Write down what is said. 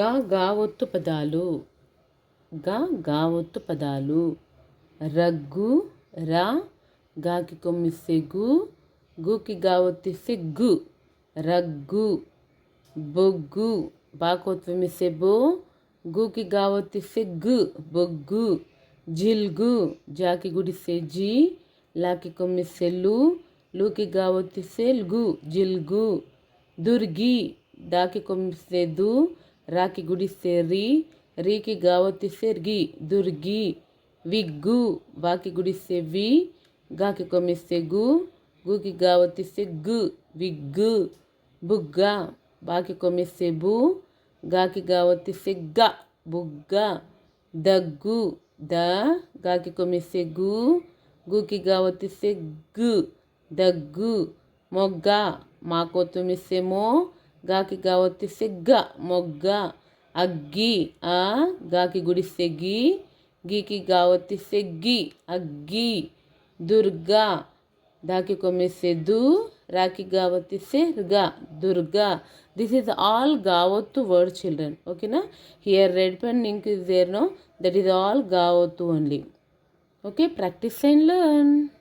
గా ఒత్తు పదాలు. గా ఒత్తు పదాలు. రగ్గు రా, గాకి కొమ్మిస్తే గు, గుకి గా ఒత్తిస్తే గు. రగ్గు. బొగ్గు బాకొత్తుమిస్తే బో, గుకి గా ఒత్తిస్తే గు, బొగ్గు. జిల్గు జాకి గుడిస్తే జీ, లాకి కొమ్మిస్తే లు, లూకి గా ఒత్తిస్తే గు, జిల్గు. దుర్గి దాకి కొమ్మిస్తే దు, రాకి గుడిస్తే రీ, రీకి గా ఒత్తిస్తే గి, దుర్గి. విగ్గు వాకి గుడిస్తే వి, గాకి కొమ్మిస్తే గు, గుకి గా ఒత్తిస్తే గు, విగ్గు. బుగ్గ బాకి కొమ్మిస్తే బు, గాకి గా ఒత్తిస్తే గ, బుగ్గ. దగ్గు ద గాకి కొమ్మిస్తే గు, గుకి గా ఒత్తిస్తే గు, దగ్గు. మొగ్గ మాకొత్తుమిస్తే మో, గాకి గా ఒత్తిస్తే గ, మొగ్గ. అగ్గి ఆ గాకి గుడిస్తే గి, గీకి గా ఒత్తిస్తే గి, అగ్గి. దుర్గా దాకి కొమ్మిస్తే దు, రాకి గా ఒత్తిస్తే గా, Durga. This is all Gavottu word, children. Okay na? Here red pen ink is there, no? That is all Gavottu only. Okay, practice and learn.